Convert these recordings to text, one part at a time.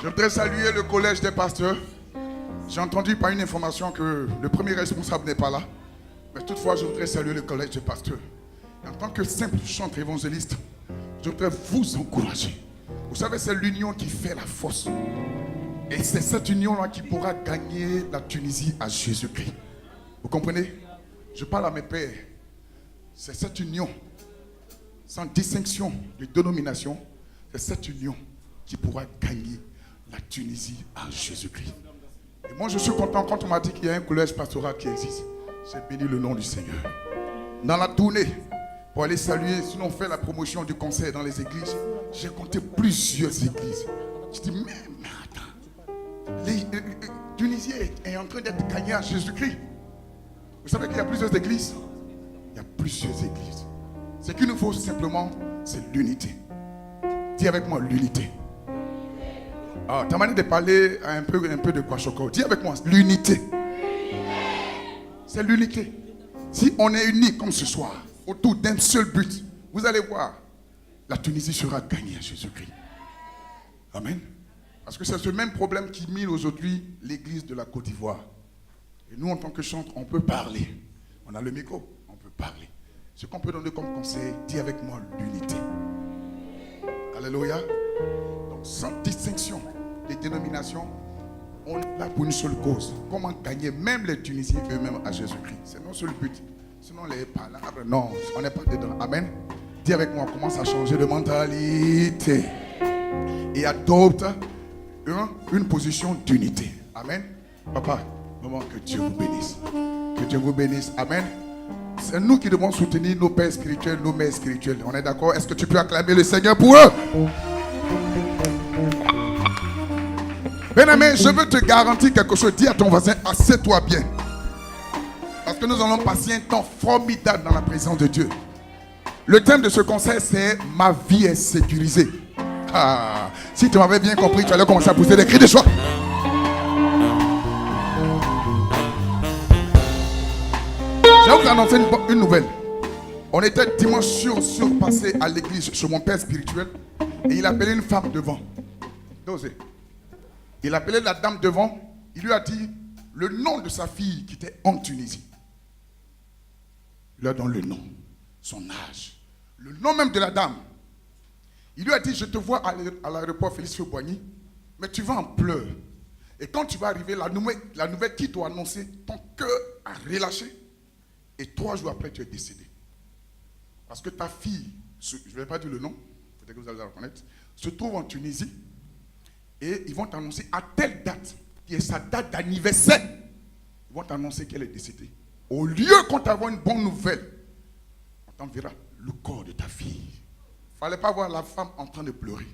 Je voudrais saluer le collège des pasteurs. J'ai entendu par une information que le premier responsable n'est pas là. Mais toutefois, je voudrais saluer le collège des pasteurs. En tant que simple chantre évangéliste, je voudrais vous encourager. Vous savez, c'est l'union qui fait la force. Et c'est cette union-là qui pourra gagner la Tunisie à Jésus-Christ. Vous comprenez? Je parle à mes pères. C'est cette union, sans distinction de dénomination, c'est cette union qui pourra gagner la Tunisie à Jésus-Christ. Et moi, je suis content quand on m'a dit qu'il y a un collège pastoral qui existe. J'ai béni le nom du Seigneur. Dans la tournée, pour aller saluer, sinon on fait la promotion du concert dans les églises, j'ai compté plusieurs églises. Je dis, mais attends, Tunisie est en train d'être gagnée à Jésus-Christ. Vous savez qu'il y a plusieurs églises? Il y a plusieurs églises. Ce qu'il nous faut simplement, c'est l'unité. Dis avec moi, l'unité. Ah, ta manière de parler a un peu de Kwashoko. Dis avec moi, l'unité. C'est l'unité. Si on est unis comme ce soir, autour d'un seul but, vous allez voir, la Tunisie sera gagnée à Jésus-Christ. Amen. Parce que c'est ce même problème qui mine aujourd'hui l'église de la Côte d'Ivoire. Et nous, en tant que chantre, on peut parler. On a le micro, on peut parler. Ce qu'on peut donner comme conseil, dis avec moi l'unité. Alléluia. Donc, sans distinction des dénominations, on est là pour une seule cause. Comment gagner même les Tunisiens eux-mêmes à Jésus-Christ. C'est notre seul but. Sinon, les palabres, non, on n'est pas dedans. Amen. Dis avec moi, on commence à changer de mentalité. Et adopte une position d'unité. Amen. Papa, maman, que Dieu vous bénisse. Que Dieu vous bénisse. Amen. C'est nous qui devons soutenir nos pères spirituels, nos mères spirituelles. On est d'accord? Est-ce que tu peux acclamer le Seigneur pour eux? Bien-aimé, je veux te garantir quelque chose. Dis à ton voisin, assieds-toi bien. Parce que nous allons passer un temps formidable dans la présence de Dieu. Le thème de ce concert, c'est « Ma vie est sécurisée ». Ah, si tu m'avais bien compris, tu allais commencer à pousser des cris de joie. Je vais vous annoncer une nouvelle. On était dimanche surpassé à l'église chez mon père spirituel et il appelait une femme devant. Dosez. Il appelait la dame devant. Il lui a dit le nom de sa fille qui était en Tunisie. Il lui a donné le nom, son âge, le nom même de la dame. Il lui a dit, je te vois à l'aéroport Félix Boigny, mais tu vas en pleurs. Et quand tu vas arriver, la nouvelle qui t'a annoncé, ton cœur a relâché. Et 3 jours après, tu es décédé. Parce que ta fille, je ne vais pas dire le nom, peut-être que vous allez la reconnaître, se trouve en Tunisie. Et ils vont t'annoncer à telle date, qui est sa date d'anniversaire, ils vont t'annoncer qu'elle est décédée. Au lieu qu'on t'envoie une bonne nouvelle, on t'enverra le corps de ta fille. Il ne fallait pas voir la femme en train de pleurer.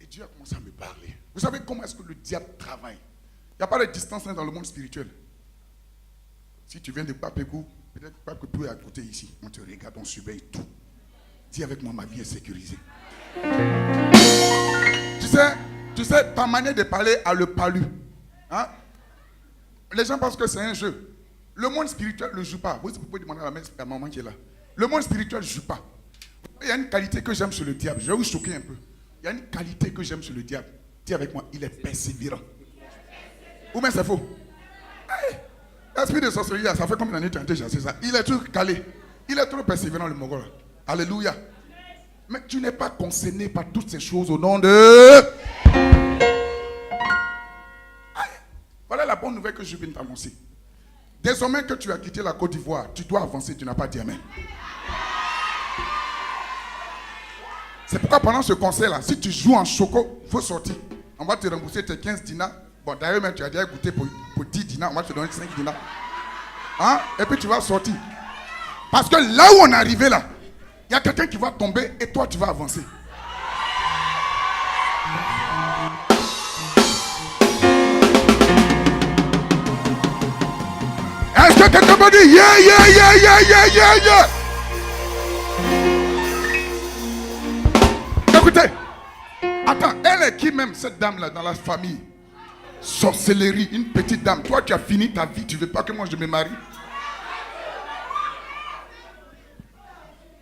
Et Dieu a commencé à me parler. Vous savez comment est-ce que le diable travaille? Il n'y a pas de distance dans le monde spirituel. Si tu viens de Papegou, peut-être pas que tout est à côté ici. On te regarde, on surveille tout. Dis avec moi, ma vie est sécurisée. Tu sais, ta manière de parler a le palu. Hein? Les gens pensent que c'est un jeu. Le monde spirituel ne joue pas. Vous pouvez demander à la maman qui est là. Le monde spirituel ne joue pas. Il y a une qualité que j'aime sur le diable. Je vais vous choquer un peu. Il y a une qualité que j'aime sur le diable. Dis avec moi, il est persévérant. Ou bien c'est faux? Hey, l'esprit de sorcellerie, ça fait combien d'années que tu as été chassé ça? Il est trop calé. Il est trop persévérant, le Mogol. Alléluia. Mais tu n'es pas concerné par toutes ces choses au nom de... Hey, voilà la bonne nouvelle que je viens de t'annoncer. Désormais que tu as quitté la Côte d'Ivoire, tu dois avancer, tu n'as pas dit amen. C'est pourquoi pendant ce concert-là, si tu joues en choco, il faut sortir. On va te rembourser tes 15 dinars. Bon, d'ailleurs, même tu as déjà goûté pour 10 dinars, on va te donner 5 dinars. Hein? Et puis tu vas sortir. Parce que là où on est arrivé là, il y a quelqu'un qui va tomber et toi tu vas avancer. Est-ce que quelqu'un peut dire yeah, yeah, yeah, yeah, yeah, yeah, yeah? Écoutez, attends, elle est qui même cette dame-là dans la famille? Sorcellerie, une petite dame. Toi, tu as fini ta vie, tu ne veux pas que moi je me marie?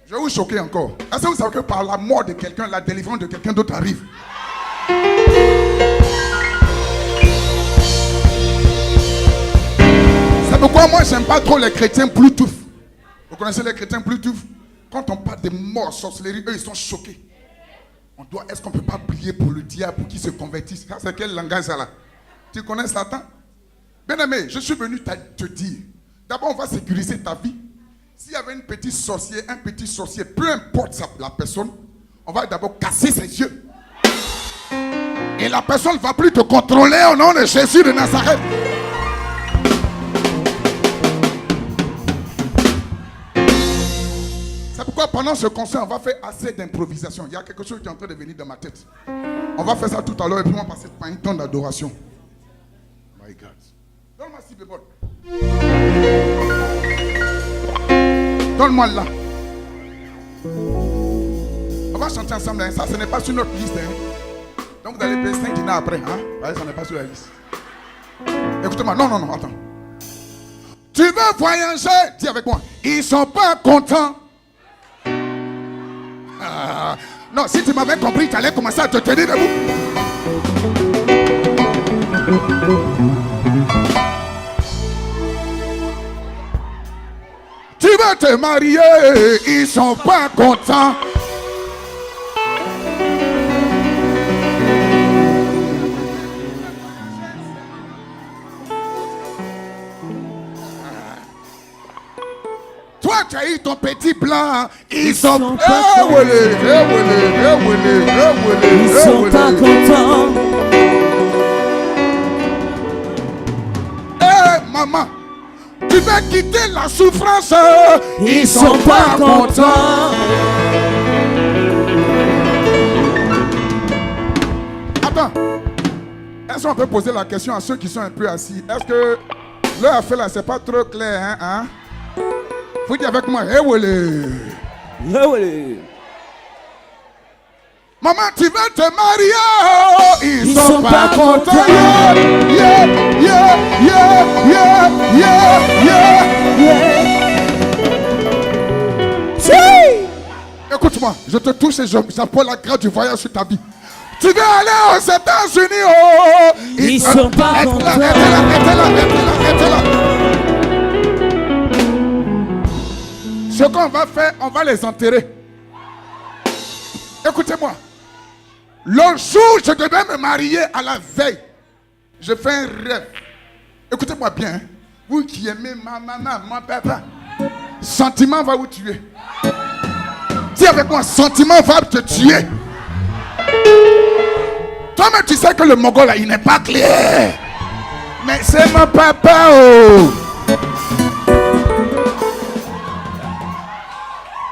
Je vais vous choquer encore. Est-ce que vous savez que par la mort de quelqu'un, la délivrance de quelqu'un d'autre arrive? pourquoi moi j'aime pas trop les chrétiens Bluetooth. Vous connaissez les chrétiens Bluetooth? Quand on parle des morts, sorcellerie, eux ils sont choqués. Est-ce qu'on ne peut pas prier pour le diable pour qu'il se convertisse? Ça, c'est quel langage ça là? Tu connais Satan? Bien-aimé, je suis venu te dire. D'abord, on va sécuriser ta vie. S'il y avait un petit sorcier, peu importe la personne, on va d'abord casser ses yeux. Et la personne ne va plus te contrôler au nom de Jésus de Nazareth. C'est pourquoi pendant ce concert, on va faire assez d'improvisation. Il y a quelque chose qui est en train de venir dans ma tête. On va faire ça tout à l'heure et puis on va passer par un temps d'adoration. My God. Donne-moi si bémol. Donne-moi là. On va chanter ensemble. Hein. Ça, ce n'est pas sur notre liste. Hein. Donc vous allez payer 5 dinars après. Hein. Ouais, ça n'est pas sur la liste. Écoute-moi. Non, attends. Tu veux voyager? Dis avec moi. Ils ne sont pas contents. Non, si tu m'avais compris, tu allais commencer à te tenir debout. Tu veux te marier, ils sont pas contents. Toi, tu as eu ton petit blanc. Ils sont pas contents. Ils sont pas contents. Maman, tu veux quitter la souffrance. Ils sont pas contents. Attends. Est-ce qu'on peut poser la question à ceux qui sont un peu assis? Est-ce que leur affaire là, c'est pas trop clair, hein? Vous dites avec moi, Maman, tu veux te marier? Ils sont pas contents. Écoute-moi, je te touche et j'apporte la grâce du voyage sur ta vie. Tu veux aller aux États-Unis? Ils sont pas contents. Arrêtez-la. Ce qu'on va faire, on va les enterrer. Écoutez-moi. Le jour où je devais me marier, à la veille, je fais un rêve. Écoutez-moi bien. Hein. Vous qui aimez ma maman, mon papa, sentiment va vous tuer. Dis avec moi, sentiment va te tuer. Toi-même, tu sais que le Mongol là, il n'est pas clair. Mais c'est mon papa, oh.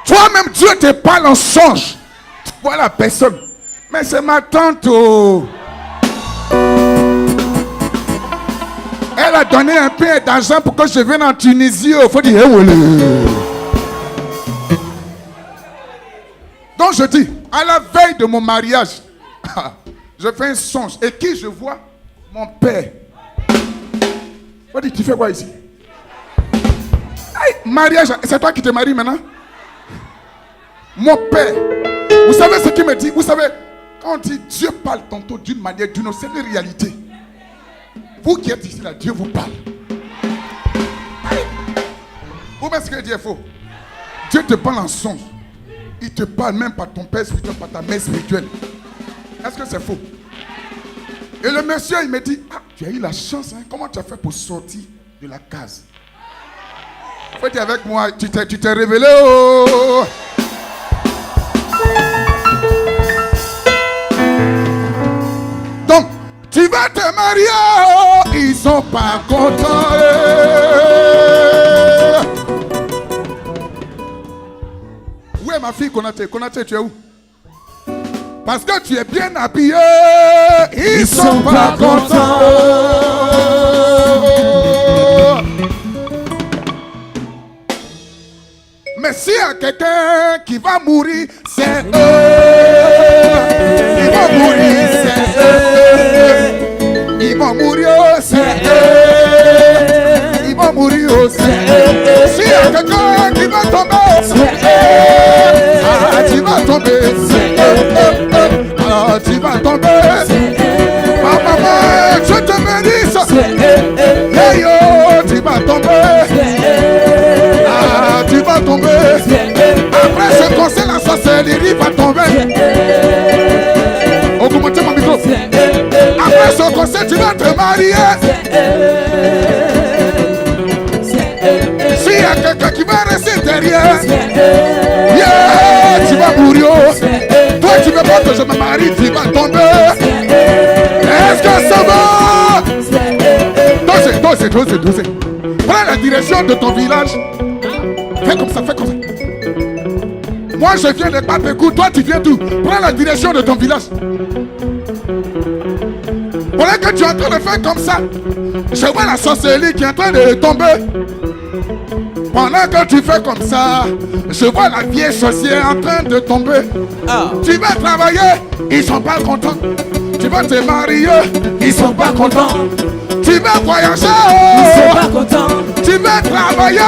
Toi-même, Dieu te parle en songe. Tu vois la personne. Mais c'est ma tante, oh. Elle a donné un peu d'argent pour que je vienne en Tunisie. Il faut dire, donc je dis, à la veille de mon mariage, je fais un songe. Et qui je vois? Mon père. Faut dire, tu fais quoi ici? Hey, mariage, c'est toi qui te maries maintenant? Mon père. Vous savez ce qu'il me dit? Vous savez, quand on dit Dieu parle tantôt d'une manière, d'une autre, c'est une réalité. Vous qui êtes ici là, Dieu vous parle. Vous pensez que Dieu est faux? Dieu te parle en songe. Il te parle même par ton père spirituel, par ta mère spirituelle. Est-ce que c'est faux? Et le monsieur, il me dit, ah, tu as eu la chance, hein? Comment tu as fait pour sortir de la case? Faut dire avec moi, tu t'es révélé, oh! Donc, tu vas te marier, oh, ils sont pas contents. Où est ma fille Konaté? Konaté, tu es où? Parce que tu es bien habillé, ils sont pas contents. Mais s'il y a quelqu'un qui va mourir, c'est eux. Ils vont mourir, c'est eux. Ils vont mourir, c'est eux. Ils vont mourir, c'est eux. S'il y a quelqu'un qui va tomber, c'est eux. Ah, tu vas tomber, c'est eux. Ah, tu vas tomber, c'est eux. Ah, maman, je te bénisse, c'est eux. Hey, yo, tu vas tomber. conseil, tu vas te marier. S'il y a quelqu'un qui va rester derrière, yeah, tu vas mourir. Toi, tu veux pas que je me marie, tu vas tomber. Est-ce que ça va? Dosez. Prends la direction de ton village. Fais comme ça. Moi, je viens de Papécou, toi, tu viens d'où? Prends la direction de ton village. Voilà que tu es en train de faire comme ça. Je vois la sorcellerie qui est en train de tomber. Pendant que tu fais comme ça, je vois la vieille sorcière en train de tomber. Tu vas travailler, ils sont pas contents. Tu vas te marier, ils sont pas contents. Tu vas voyager, ils sont pas contents. Tu vas travailler,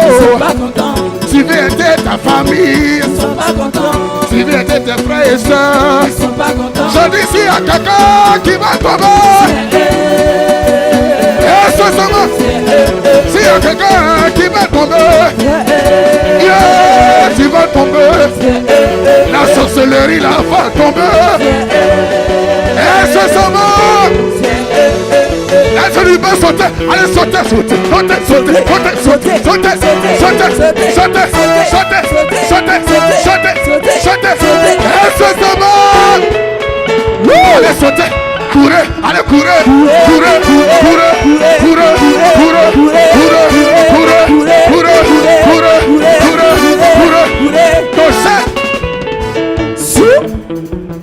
ils sont pas contents. Tu veux aider ta famille, ils sont pas contents. Tu veux aider tes frères et soeurs, ils sont pas contents. Je dis s'il y a quelqu'un qui va tomber, s'il y a quelqu'un qui va tomber, yeah, tu vas tomber. La sorcellerie là va tomber. Et ce moment, là je lui peux sauter. Allez sauter. Et ce moment, allez sauter. Allez courez.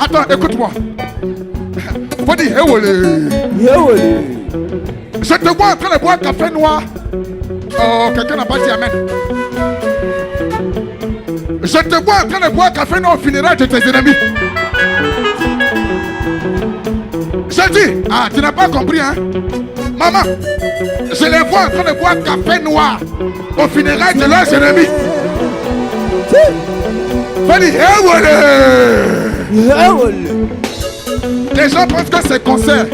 Attends, écoute-moi. Faut dire, je te vois en train de boire café noir. Oh, quelqu'un n'a pas dit amen. Je te vois en train de boire café noir au funérail de tes ennemis. Je dis, tu n'as pas compris, hein? Maman, je les vois en train de boire café noir au funérail de leurs ennemis. Faut dire, les gens pensent que c'est concert.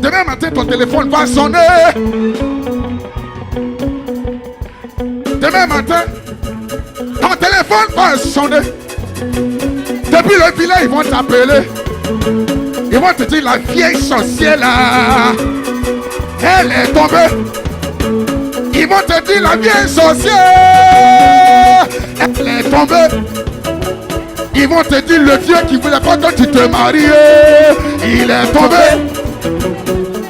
Demain matin, ton téléphone va sonner. Demain matin, ton téléphone va sonner. Depuis le village, ils vont t'appeler. Ils vont te dire, la vieille sorcière là, elle est tombée. Ils vont te dire, la vieille sorcière, elle est tombée. Ils vont te dire, le vieux qui voulait pas que tu te maries, il est tombé.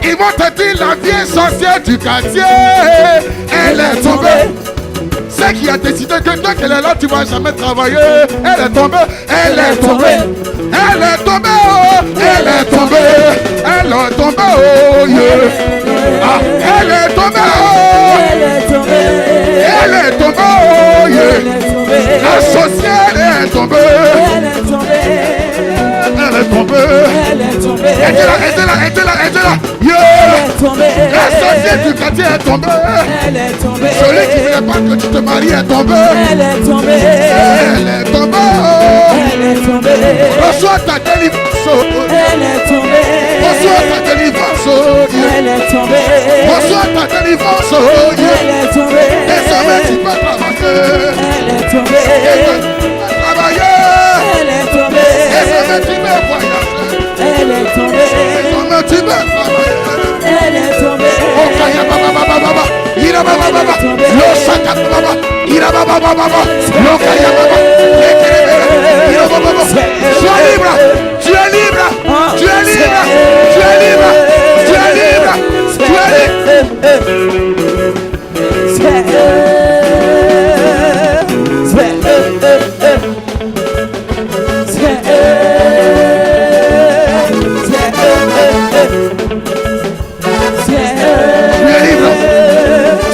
Ils vont te dire, la vieille sorcière du quartier, elle est tombée. C'est qui a décidé que tant qu'elle est là, tu vas jamais travailler. Elle est tombée, elle est tombée. Elle est tombée, oh, elle est tombée. Elle est tombée, oh, yeah. Ah, elle est tombée, oh. Elle est tombée. Elle est tombée, oh, yeah. La sorcière est tombée. Elle est tombée. Elle est tombée. Elle est tombée. Aidez-la. Yeah. Elle est tombée. La sorcière du quartier est tombée. Elle est tombée. Celui qui ne voulait pas que tu te maries est tombé. Elle est tombée. Elle est tombée. Elle est tombée. Reçois ta délivrance. Elle est tombée. Reçois ta délivrance. Elle est tombée. Reçois ta délivrance. Elle est tombée. Désormais tu peux travailler. Elle est tombée. Tu peux travailler. Elle est tombée. Désormais tu peux voyager. Elle est tombée. Désormais tu peux travailler. Elle est tombée. Oh kaya baba. Ira baba. Lo saka baba. Ira baba. Lo kaya baba. Ira baba. Tu es libre. Tu es libre. Tu es libre. Tu es libre. Tu es libre.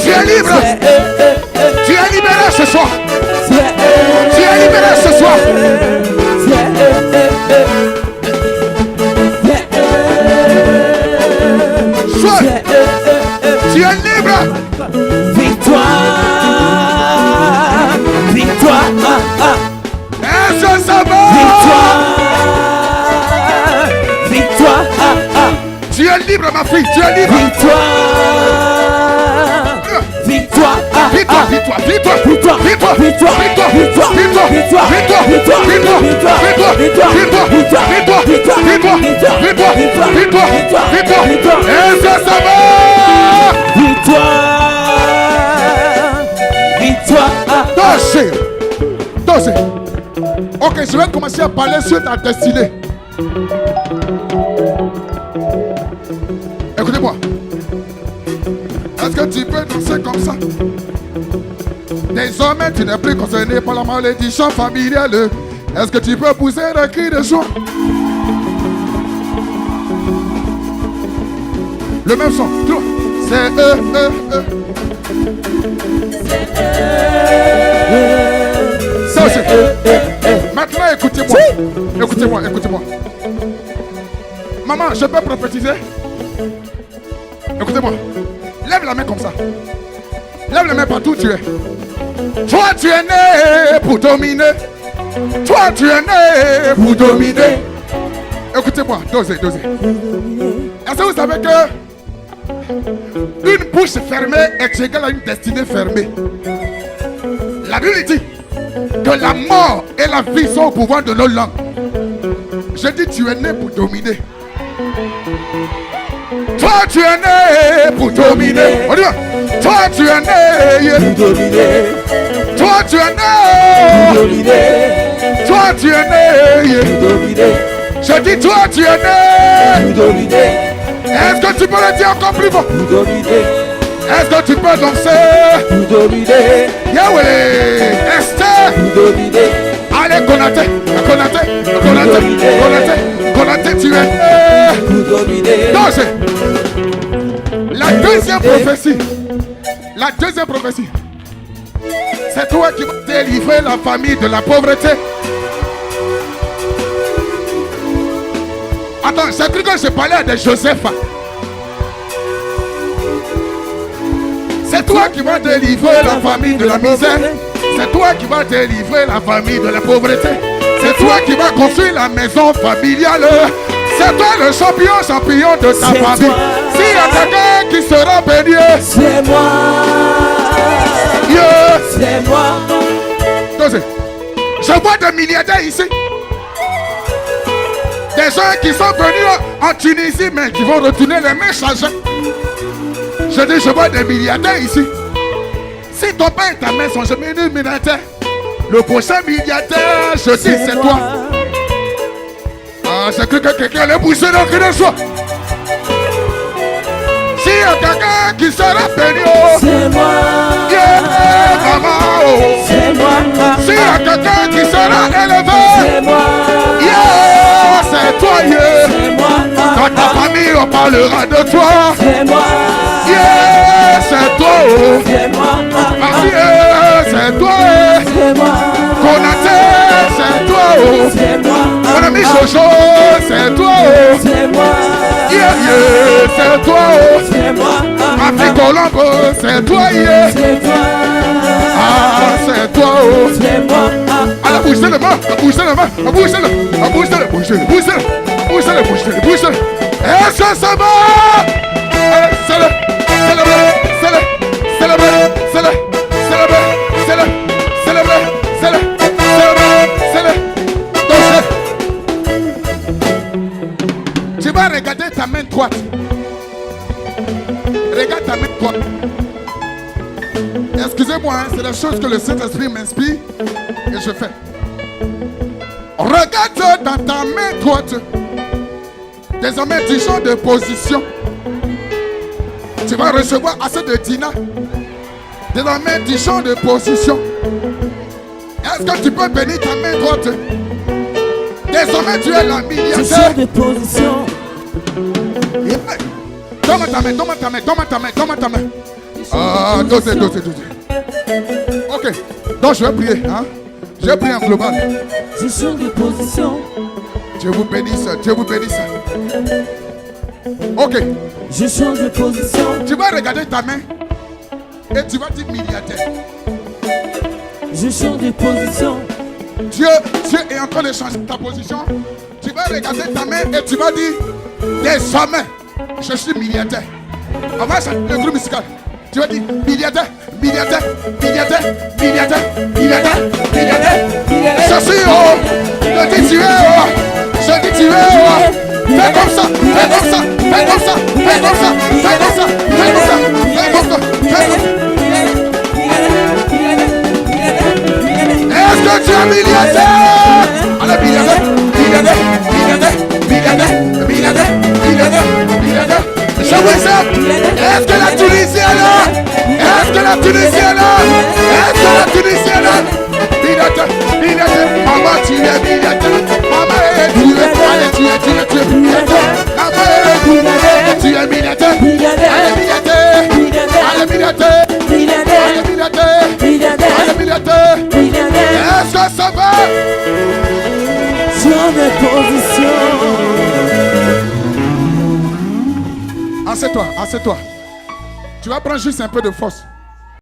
Tu es libre. Tu es libéré ce soir. Tu es libéré ce soir. Sois. Tu es libre. Victoire. Victoire. Est-ce que ça va? Victoire. Tu es libre, ma fille. Tu es libre. Victoire. Victoire. Victoire. Victoire. Est-ce que ça va? Victoire. Dansez. Ok, je vais commencer à parler sur ta destinée. Écoutez-moi. Est-ce que tu peux danser comme ça? Désormais, tu n'es plus concerné par la malédiction familiale. Est-ce que tu peux pousser un cri de joie? Le même son. C'est Ça aussi. Maintenant, écoutez-moi. Écoutez-moi. Maman, je peux prophétiser? Écoutez-moi. Lève la main comme ça. Lève la main partout où tu es. Toi, tu es né pour dominer. Toi, tu es né pour dominer. Écoutez-moi, dosez. Est-ce que vous savez que une bouche fermée est égale à une destinée fermée? La Bible dit que la mort et la vie sont au pouvoir de nos langues. Je dis, tu es né pour dominer. Toi, tu es né pour dominer. On y va. Toi, tu es né pour dominer. Toi, tu es né pour dominer. Toi, tu es né pour dominer. Je dis, toi, tu es né pour dominer. Est-ce que tu peux le dire encore plus fort? Pour dominer. Est-ce que tu peux danser? Pour dominer. Yahweh, Esther. Pour dominer. Allez, Konaté, tu es né pour dominer. Dansez. La deuxième prophétie, c'est toi qui vas délivrer la famille de la pauvreté. Attends, c'est cru que je parlais de Joseph. C'est toi qui vas délivrer la famille de la misère. C'est toi qui vas délivrer la famille de la pauvreté. C'est toi qui vas construire la maison familiale. C'est toi le champion de ta famille. S'il y a quelqu'un qui sera béni, c'est moi. Yeah. C'est moi. Je vois des milliardaires ici. Des gens qui sont venus en Tunisie, mais qui vont retourner les mains chargées. Je dis, je vois des milliardaires ici. Si ton père est ta main, son chemin est milliardaire. Le prochain milliardaire, je dis, c'est toi. Ah, c'est que quelqu'un allait pousser dans le choix. S'il y a quelqu'un qui sera béni, c'est moi. Yeah, maman, c'est moi. S'il y a quelqu'un qui sera élevé, c'est moi. Yeah, c'est toi, yeah. C'est moi. Dans ta famille, on parlera de toi. C'est moi. Yeah, c'est toi. C'est moi. C'est toi. C'est moi. Konaté, c'est toi. C'est moi. Mon ami Jojo, c'est toi. C'est moi. Yeah, c'est toi. C'est moi. Papi Colombo, c'est toi. Yeah. C'est toi. Ah, c'est toi. C'est moi. Alors bougez le main, bougez-le. Est-ce que ça va? C'est-le. Tu vas regarder ta main droite. Regarde ta main droite. Excusez-moi, hein, c'est la chose que le Saint-Esprit m'inspire et je fais. Regarde dans ta main droite. Désormais, tu changes de position. Tu vas recevoir assez de dîner. Désormais, tu changes de position. Est-ce que tu peux bénir ta main droite? Désormais, tu es la milliardaire. Tu changes de position. Donne-moi ta main. Ah, dosez. Ok, donc je vais prier. Hein? Je vais prier en global. Je change de position. Dieu vous bénisse. Ok. Je change de position. Tu vas regarder ta main et tu vas dire milliardaire. Je change de position. Dieu est en train de changer ta position. Tu vas regarder ta main et tu vas dire désormais, je suis milliardaire. On va chanter le groupe musical. Tu vas dire milliardaire. Je suis haut. Je dis tu es haut. Fais comme ça. Wessem? Est-ce que la Tunisie est là? Est-ce que la Tunisie est là? Est-ce que la Tunisie est là? Maman, tu es Binette. Maman, tu es Binette. Maman, tu es Binette. Allez, Binette. Allez, Binette. Allez, Binette. Est-ce que ça va? Sur mes positions. Assieds-toi, assieds-toi. Tu vas prendre juste un peu de force.